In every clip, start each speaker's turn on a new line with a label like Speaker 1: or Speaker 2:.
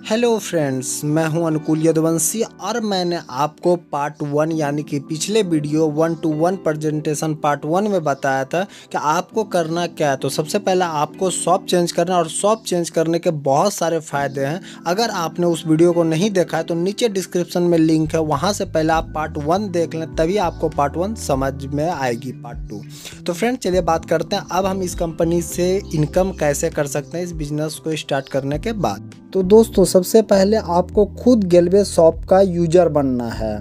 Speaker 1: Hello friends, मैं हूं अनुकूल यदुवंशी और मैंने आपको पार्ट 1 यानी कि पिछले वीडियो 1-to-1 प्रेजेंटेशन पार्ट 1 में बताया था कि आपको करना क्या है। तो सबसे पहले आपको शॉप चेंज करना और शॉप चेंज करने के बहुत सारे फ़ायदे हैं। अगर आपने उस वीडियो को नहीं देखा है तो नीचे डिस्क्रिप्शन में लिंक है, वहाँ से पहले आप पार्ट 1 देख लें, तभी आपको पार्ट 1 समझ में आएगी पार्ट 2। तो फ्रेंड चलिए बात करते हैं अब हम इस कंपनी से इनकम कैसे कर सकते हैं इस बिजनेस को स्टार्ट करने के बाद। तो दोस्तों सबसे पहले आपको खुद गैलवे शॉप का यूजर बनना है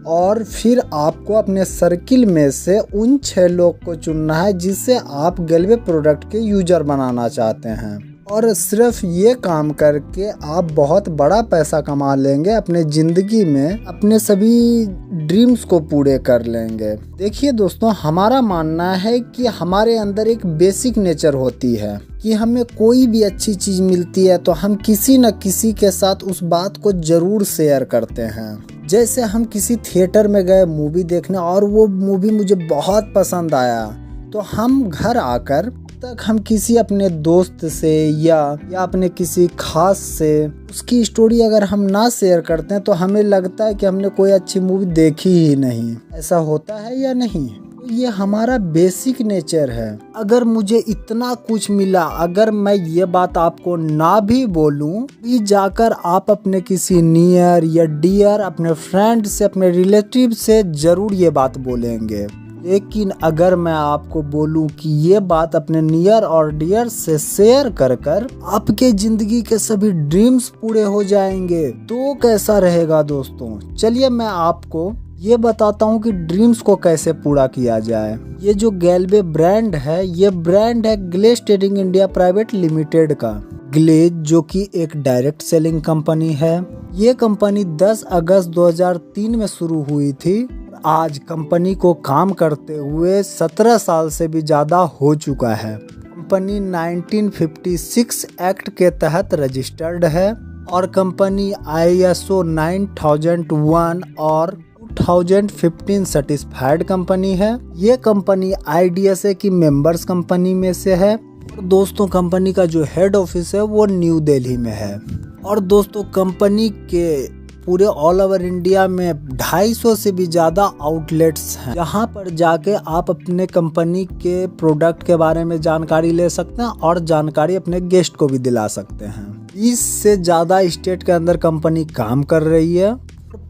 Speaker 1: और फिर आपको अपने सर्किल में से उन 6 लोग को चुनना है जिससे आप गैलवे प्रोडक्ट के यूजर बनाना चाहते हैं। और सिर्फ ये काम करके आप बहुत बड़ा पैसा कमा लेंगे, अपने ज़िंदगी में अपने सभी ड्रीम्स को पूरे कर लेंगे। देखिए दोस्तों, हमारा मानना है कि हमारे अंदर एक बेसिक नेचर होती है कि हमें कोई भी अच्छी चीज़ मिलती है तो हम किसी न किसी के साथ उस बात को ज़रूर शेयर करते हैं। जैसे हम किसी थिएटर में गए मूवी देखने और वो मूवी मुझे बहुत पसंद आया, तो हम घर आकर तक हम किसी अपने दोस्त से या अपने किसी खास से उसकी स्टोरी अगर हम ना शेयर करते हैं तो हमें लगता है कि हमने कोई अच्छी मूवी देखी ही नहीं। ऐसा होता है या नहीं? ये हमारा बेसिक नेचर है। अगर मुझे इतना कुछ मिला, अगर मैं ये बात आपको ना भी बोलूं, भी जाकर आप अपने किसी नियर या डियर अपने फ्रेंड से, अपने रिलेटिव से जरूर ये बात बोलेंगे। लेकिन अगर मैं आपको बोलूं कि ये बात अपने नियर और डियर से शेयर कर आपके जिंदगी के सभी ड्रीम्स पूरे हो जाएंगे, तो कैसा रहेगा दोस्तों? चलिए मैं आपको ये बताता हूँ कि ड्रीम्स को कैसे पूरा किया जाए। ये जो गैलवे ब्रांड है, ये ब्रांड है Glaze trading India private limited का। ग्लेज जो कि एक डायरेक्ट सेलिंग कंपनी है। ये कंपनी 10 अगस्त 2003 में शुरू हुई थी। आज कंपनी को काम करते हुए 17 साल से भी ज़्यादा हो चुका है। कंपनी 1956 एक्ट के तहत रजिस्टर्ड है और कंपनी ISO 9001 और 2015 सर्टिफाइड कंपनी है। ये कंपनी IDSA की मेंबर्स कंपनी में से है। दोस्तों कंपनी का जो हेड ऑफिस है वो न्यू दिल्ली में है। और दोस्तों कंपनी के पूरे ऑल ओवर इंडिया में 250 से भी ज़्यादा आउटलेट्स हैं, जहाँ पर जाके आप अपने कंपनी के प्रोडक्ट के बारे में जानकारी ले सकते हैं और जानकारी अपने गेस्ट को भी दिला सकते हैं। 20 से ज़्यादा स्टेट के अंदर कंपनी काम कर रही है।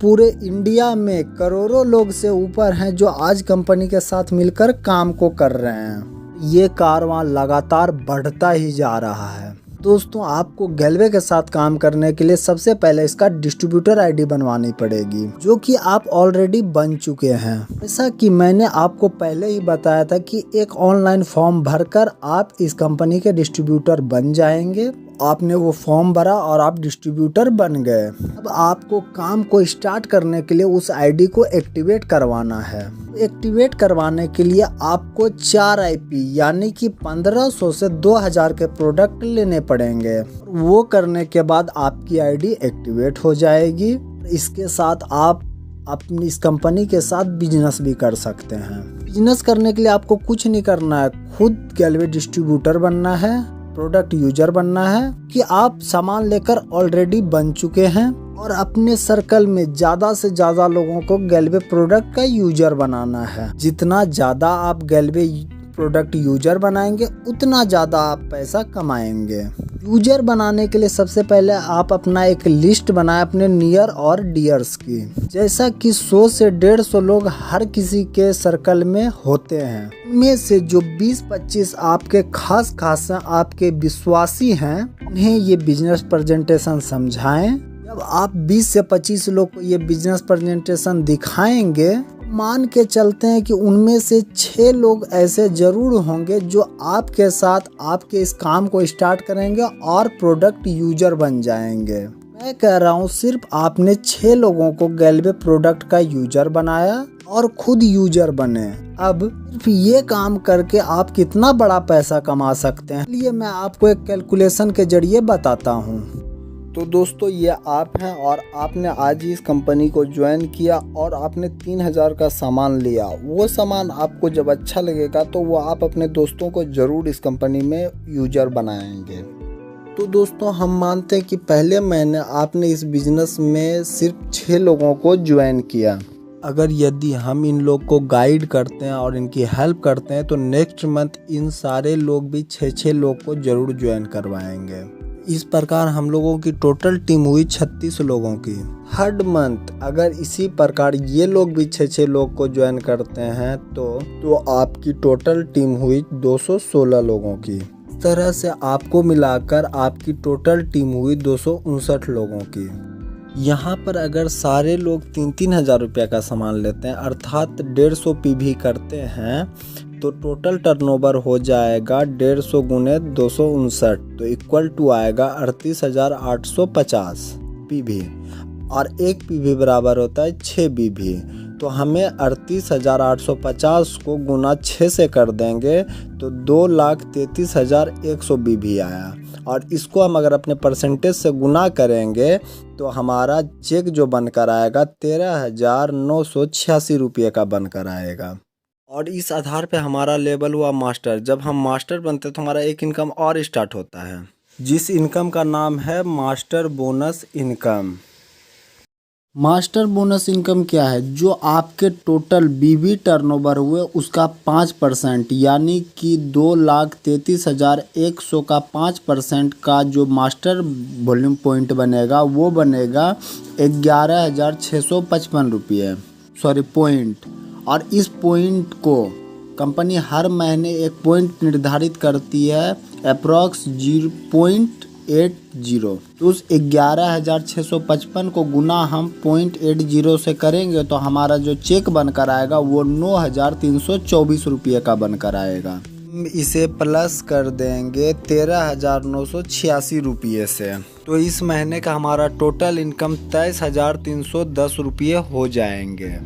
Speaker 1: पूरे इंडिया में करोड़ों लोग से ऊपर हैं जो आज कंपनी के साथ मिलकर काम को कर रहे हैं। ये कारवां लगातार बढ़ता ही जा रहा है। दोस्तों आपको गैलवे के साथ काम करने के लिए सबसे पहले इसका डिस्ट्रीब्यूटर आईडी बनवानी पड़ेगी, जो कि आप ऑलरेडी बन चुके हैं। जैसा कि मैंने आपको पहले ही बताया था कि एक ऑनलाइन फॉर्म भरकर आप इस कंपनी के डिस्ट्रीब्यूटर बन जाएंगे। आपने वो फॉर्म भरा और आप डिस्ट्रीब्यूटर बन गए। अब आपको काम को स्टार्ट करने के लिए उस आईडी को एक्टिवेट करवाना है। एक्टिवेट करवाने के लिए आपको 4 IP यानी कि 1500 से 2000 के प्रोडक्ट लेने पड़ेंगे। वो करने के बाद आपकी आईडी एक्टिवेट हो जाएगी। इसके साथ आप अपनी इस कंपनी के साथ बिजनेस भी कर सकते हैं। बिजनेस करने के लिए आपको कुछ नहीं करना है, खुद गैलवे डिस्ट्रीब्यूटर बनना है, प्रोडक्ट यूजर बनना है कि आप सामान लेकर ऑलरेडी बन चुके हैं और अपने सर्कल में ज़्यादा से ज़्यादा लोगों को गैलवे प्रोडक्ट का यूजर बनाना है। जितना ज़्यादा आप गैलवे प्रोडक्ट यूजर बनाएंगे उतना ज़्यादा आप पैसा कमाएंगे। यूजर बनाने के लिए सबसे पहले आप अपना एक लिस्ट बनाएं अपने नियर और डियर्स की। जैसा कि 100 से 150 लोग हर किसी के सर्कल में होते हैं। उनमें से जो 20-25 आपके खास आपके विश्वासी हैं, उन्हें ये बिजनेस प्रेजेंटेशन समझाएं। जब आप 20 से 25 लोग को ये बिजनेस प्रेजेंटेशन दिखाएंगे, मान के चलते हैं कि उनमें से 6 लोग ऐसे जरूर होंगे जो आपके साथ आपके इस काम को स्टार्ट करेंगे और प्रोडक्ट यूजर बन जाएंगे। मैं कह रहा हूँ सिर्फ आपने 6 लोगों को गैलवे प्रोडक्ट का यूजर बनाया और खुद यूजर बने। अब सिर्फ ये काम करके आप कितना बड़ा पैसा कमा सकते हैं, इसलिए मैं आपको एक कैलकुलेशन के जरिए बताता हूँ। तो दोस्तों ये आप हैं और आपने आज ही इस कंपनी को ज्वाइन किया और आपने 3000 का सामान लिया। वो सामान आपको जब अच्छा लगेगा तो वो आप अपने दोस्तों को ज़रूर इस कंपनी में यूजर बनाएंगे। तो दोस्तों हम मानते हैं कि पहले महीने आपने इस बिजनेस में सिर्फ 6 लोगों को ज्वाइन किया। अगर यदि हम इन लोग को गाइड करते हैं और इनकी हेल्प करते हैं तो नेक्स्ट मंथ इन सारे लोग भी 6 लोग को ज़रूर ज्वाइन करवाएंगे। इस प्रकार हम लोगों की टोटल टीम हुई 36 लोगों की। थर्ड मंथ अगर इसी प्रकार ये लोग भी 6 लोग को ज्वाइन करते हैं तो आपकी टोटल टीम हुई 216 लोगों की। इस तरह से आपको मिलाकर आपकी टोटल टीम हुई 259 लोगों की। यहाँ पर अगर सारे लोग 3-3 हज़ार रुपये का सामान लेते हैं अर्थात 150 पीवी करते हैं तो टोटल टर्नओवर हो जाएगा 150 गुने 259 तो इक्वल टू आएगा 38,850 पीवी और एक पीवी बराबर होता है 6 बीवी। तो हमें 38,850 को गुना 6 से कर देंगे तो 2,33,100 बीवी आया और इसको हम अगर अपने परसेंटेज से गुना करेंगे तो हमारा चेक जो बनकर आएगा 13,986 रुपये का बनकर आएगा। और इस आधार पे हमारा लेवल हुआ मास्टर। जब हम मास्टर बनते तो हमारा एक इनकम और स्टार्ट होता है जिस इनकम का नाम है master bonus income. Master bonus income क्या है? जो आपके टोटल बीवी टर्नओवर हुए उसका 5% यानी कि 2,33,100 का 5% का जो मास्टर वॉल्यूम पॉइंट बनेगा वो बनेगा 11,655 रुपये पॉइंट। और इस पॉइंट को कंपनी हर महीने एक पॉइंट निर्धारित करती है अप्रॉक्स 0.80। तो उस 11,655 को गुना हम 0.80 से करेंगे तो हमारा जो चेक बनकर आएगा वो 9,324 रुपये का बनकर आएगा। इसे प्लस कर देंगे 13,986 रुपये से तो इस महीने का हमारा टोटल इनकम 23,310 रुपये हो जाएंगे।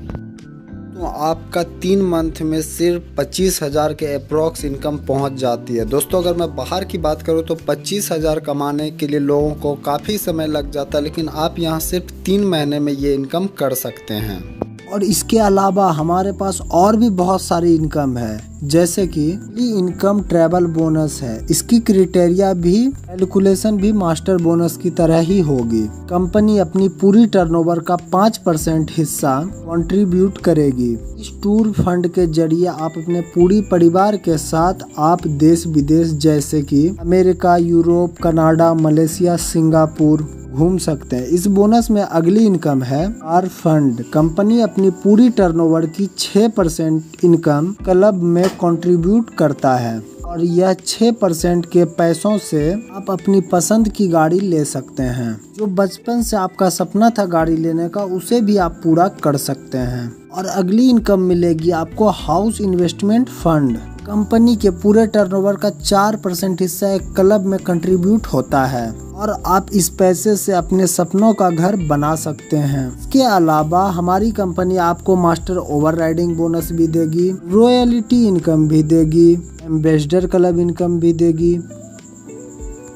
Speaker 1: तो आपका 3 मंथ में सिर्फ 25,000 के अप्रॉक्स इनकम पहुंच जाती है। दोस्तों अगर मैं बाहर की बात करूं तो 25,000 कमाने के लिए लोगों को काफ़ी समय लग जाता है लेकिन आप यहां सिर्फ 3 महीने में ये इनकम कर सकते हैं। और इसके अलावा हमारे पास और भी बहुत सारी इनकम है जैसे कि इनकम ट्रैवल बोनस है। इसकी क्राइटेरिया भी कैलकुलेशन भी मास्टर बोनस की तरह ही होगी। कंपनी अपनी पूरी टर्नओवर का 5% हिस्सा कंट्रीब्यूट करेगी। इस टूर फंड के जरिए आप अपने पूरी परिवार के साथ आप देश विदेश जैसे कि America, Europe, Canada, Malaysia, Singapore घूम सकते हैं। इस बोनस में अगली इनकम है कार फंड। कंपनी अपनी पूरी टर्नओवर की 6% इनकम क्लब में कंट्रीब्यूट करता है और यह 6% के पैसों से आप अपनी पसंद की गाड़ी ले सकते हैं। जो बचपन से आपका सपना था गाड़ी लेने का उसे भी आप पूरा कर सकते हैं। और अगली इनकम मिलेगी आपको हाउस इन्वेस्टमेंट फंड। कंपनी के पूरे टर्नओवर का 4% हिस्सा एक क्लब में कंट्रीब्यूट होता है और आप इस पैसे से अपने सपनों का घर बना सकते हैं। इसके अलावा हमारी कंपनी आपको मास्टर ओवरराइडिंग बोनस भी देगी, रॉयल्टी इनकम भी देगी, एम्बेसडर क्लब इनकम भी देगी,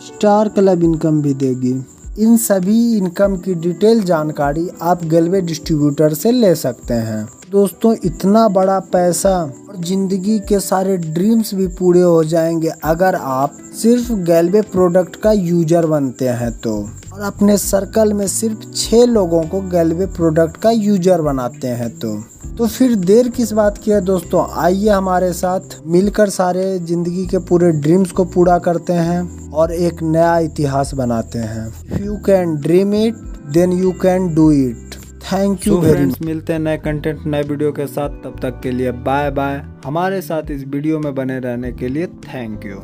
Speaker 1: स्टार क्लब इनकम भी देगी। इन सभी इनकम की डिटेल जानकारी आप गैलवे डिस्ट्रीब्यूटर से ले सकते हैं। दोस्तों इतना बड़ा पैसा और जिंदगी के सारे ड्रीम्स भी पूरे हो जाएंगे अगर आप सिर्फ गैलवे प्रोडक्ट का यूजर बनते हैं तो, और अपने सर्कल में सिर्फ 6 लोगों को गैलवे प्रोडक्ट का यूजर बनाते हैं तो फिर देर किस बात की है दोस्तों। आइए हमारे साथ मिलकर सारे जिंदगी के पूरे ड्रीम्स को पूरा करते हैं और एक नया इतिहास बनाते हैं। If you can dream it, then you can do it. Thank you very much. मिलते हैं नए कंटेंट नए वीडियो के साथ, तब तक के लिए बाय बाय। हमारे साथ इस वीडियो में बने रहने के लिए थैंक यू।